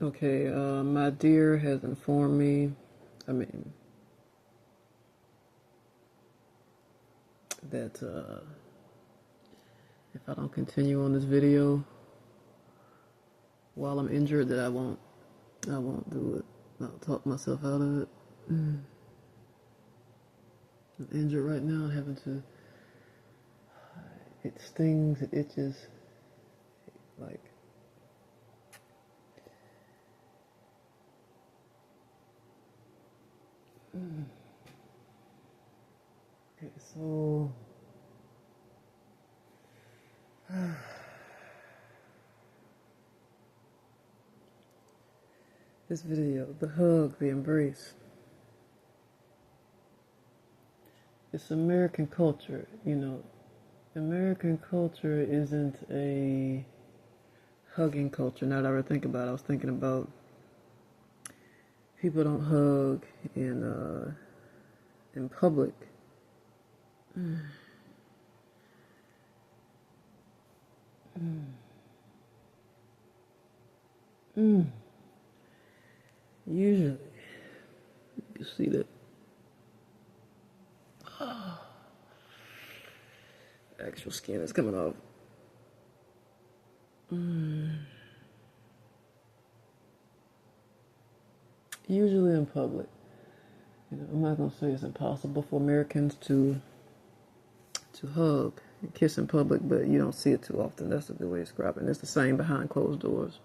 Okay, my dear has informed me, I mean, that if I don't continue on this video while I'm injured, that I won't do it. I'll talk myself out of it. I'm injured right now, having to, it stings, it itches, like, okay, so, this video, the hug, the embrace, it's American culture, American culture isn't a hugging culture. Now that I think about it, I was thinking about people don't hug in public. Usually, you see that actual skin is coming off. Usually in public. I'm not gonna say it's impossible for Americans to hug and kiss in public, but you don't see it too often. That's a good way to describe it. And it's the same behind closed doors,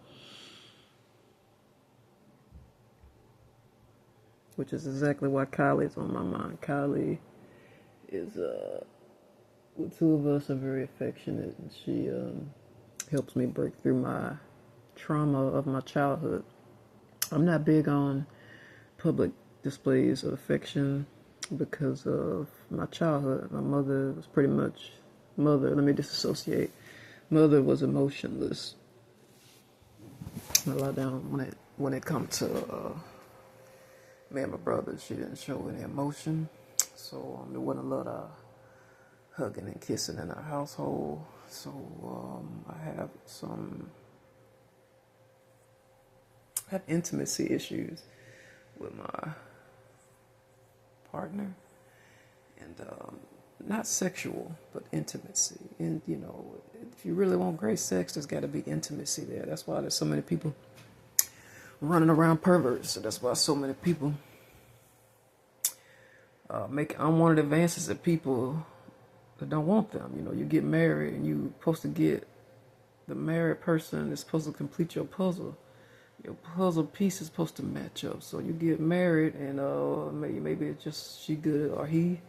which is exactly why Kylie's on my mind. Kylie is the two of us are very affectionate, and she helps me break through my trauma of my childhood. I'm not big on public displays of affection because of my childhood. My mother was pretty much let me disassociate. Mother was emotionless. I lie down when it comes to me and my brother. She didn't show any emotion, so there wasn't a lot of hugging and kissing in our household. So I have intimacy issues with my partner, and not sexual, but intimacy. And if you really want great sex, there's got to be intimacy there. That's why there's so many people running around perverts. So that's why so many people make unwanted advances at people that don't want them. You get married and you're supposed to get the married person that's supposed to complete your puzzle. Your puzzle piece is supposed to match up. So you get married and maybe it's just she good, or he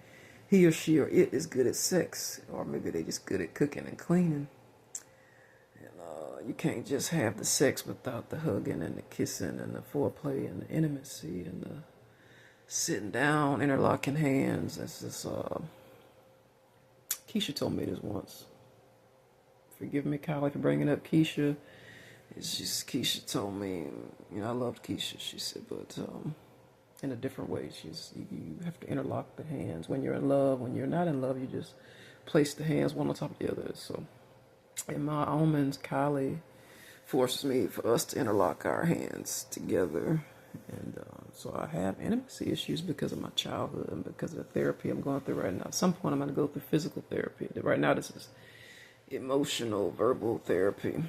or she or it is good at sex, or maybe they just good at cooking and cleaning. And you can't just have the sex without the hugging and the kissing and the foreplay and the intimacy and the sitting down, interlocking hands. That's just Keisha told me this once. Forgive me, Kylie, for bringing up Keisha. It's just Keisha told me, I loved Keisha. She said, but in a different way. You have to interlock the hands when you're in love. When you're not in love, you just place the hands one on top of the other. So in my omens, Kylie forces me for us to interlock our hands together. And so I have intimacy issues because of my childhood and because of the therapy I'm going through right now. At some point, I'm going to go through physical therapy. Right now, this is emotional, verbal therapy.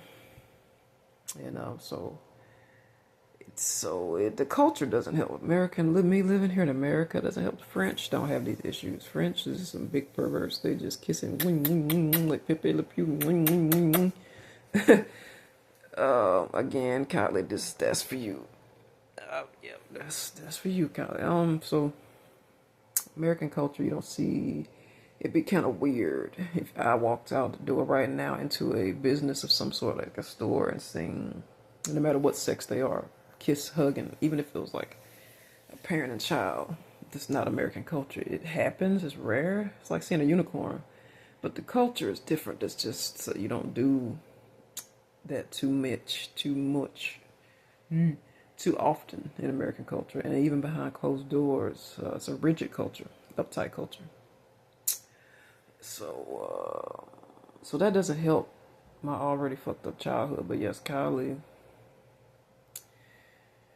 The culture doesn't help. Me living here in America doesn't help. The French don't have these issues. French is some big perverts. They just kissing, wing, wing, wing, wing, like Pepe Le Pew, wing, wing, wing, wing. Again, Kylie, that's for you. Yeah, that's for you, Kylie. So American culture, you don't see. It'd be kind of weird if I walked out the door right now into a business of some sort, like a store, and sing, no matter what sex they are, kiss, hugging, even if it was like a parent and child. That's not American culture. It happens. It's rare. It's like seeing a unicorn, but the culture is different. It's just so you don't do that too much, too often in American culture, and even behind closed doors. It's a rigid culture, uptight culture. So that doesn't help my already fucked up childhood. But yes, Kylie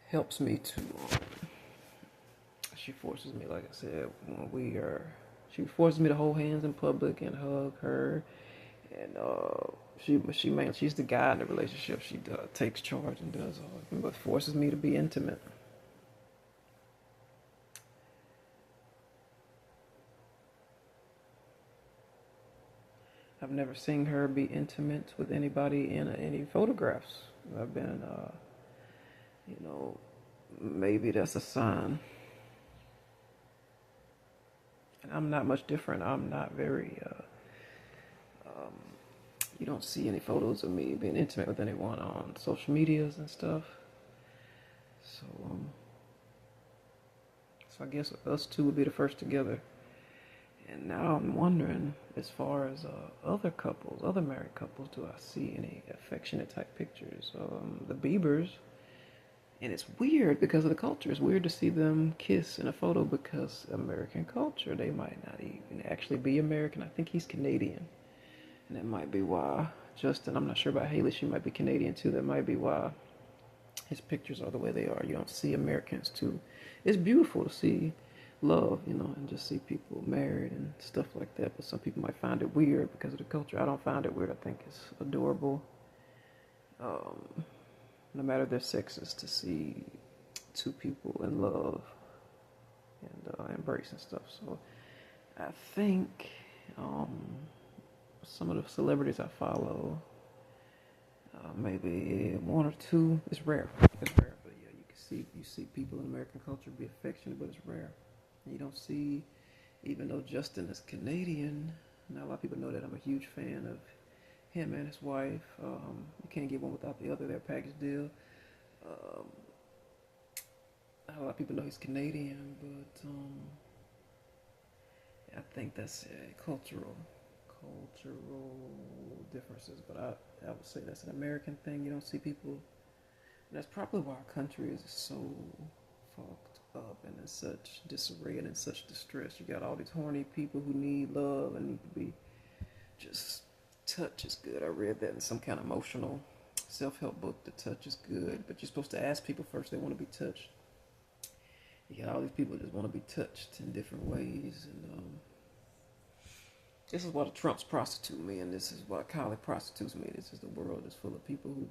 helps me to. She forces me, like I said, she forces me to hold hands in public and hug her, and she's the guy in the relationship. She takes charge and does all, but forces me to be intimate. I've never seen her be intimate with anybody in any photographs. I've been, you know, maybe that's a sign. And I'm not much different. I'm not very. You don't see any photos of me being intimate with anyone on social medias and stuff. So, so I guess us two would be the first together. And now I'm wondering, as far as other couples, other married couples, do I see any affectionate type pictures? The Biebers, and it's weird because of the culture. It's weird to see them kiss in a photo because American culture. They might not even actually be American. I think he's Canadian, and that might be why. Justin, I'm not sure about Haley. She might be Canadian too. That might be why his pictures are the way they are. You don't see Americans too. It's beautiful to see love, and just see people married and stuff like that. But some people might find it weird because of the culture. I don't find it weird. I think it's adorable. No matter their sexes, to see two people in love and embrace and stuff. So I think some of the celebrities I follow, maybe one or two. It's rare. It's rare, but yeah, you see people in American culture be affectionate, but it's rare. You don't see, even though Justin is Canadian, not a lot of people know that I'm a huge fan of him and his wife. You can't get one without the other. They're a package deal. Not a lot of people know he's Canadian, but I think that's cultural differences. But I would say that's an American thing. You don't see people. That's probably why our country is so fucked up and in such disarray and in such distress. You got all these horny people who need love and need to be just touch is good. I read that in some kind of emotional self-help book. The touch is good, but you're supposed to ask people first they want to be touched. You got all these people that just want to be touched in different ways, and this is why the Trumps prostitute me, and this is why Kylie prostitutes me. This is the world is full of people who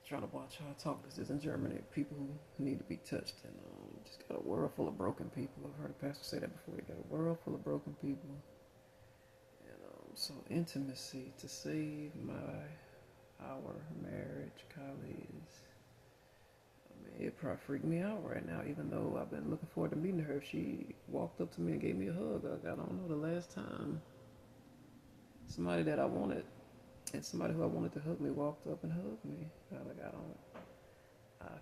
trying to watch how I talk. This is in Germany. People who need to be touched, and just got a world full of broken people. I've heard a pastor say that before. You got a world full of broken people, and so intimacy to save our marriage, Kylie is. I mean, it probably freaked me out right now, even though I've been looking forward to meeting her. If she walked up to me and gave me a hug, I don't know the last time somebody that I wanted. And somebody who I wanted to hug me walked up and hugged me. I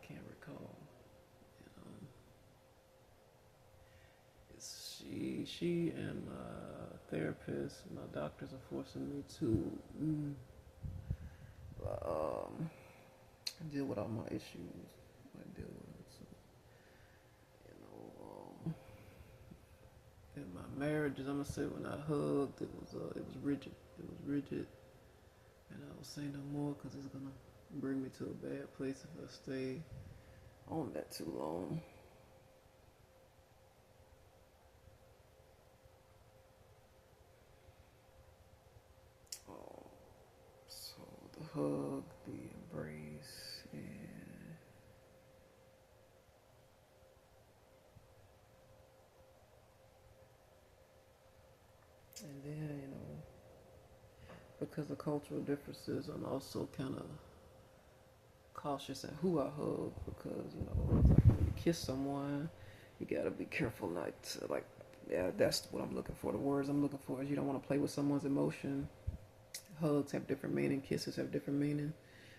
can't recall. It's she and my therapist, my doctors are forcing me to deal with all my issues. I deal with it. So, in my marriages, I'm gonna say when I hugged, it was rigid. It was rigid. And I don't say no more because it's gonna bring me to a bad place if I stay on that too long. So the hug, the embrace, and then because of cultural differences, I'm also kind of cautious at who I hug because like when you kiss someone, you gotta be careful not to that's what I'm looking for. The words I'm looking for is you don't want to play with someone's emotion. Hugs have different meaning, kisses have different meaning,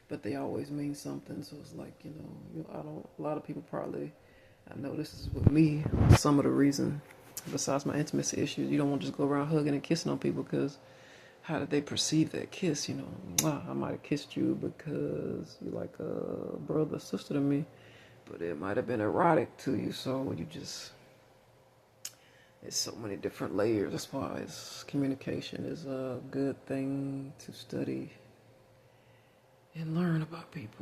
but they always mean something. So it's like I don't. A lot of people probably, I know this is with me. Some of the reason, besides my intimacy issues, you don't want to just go around hugging and kissing on people because how did they perceive that kiss? Wow, I might have kissed you because you're like a brother, sister to me, but it might have been erotic to you. So it's so many different layers. That's why communication is a good thing to study and learn about people.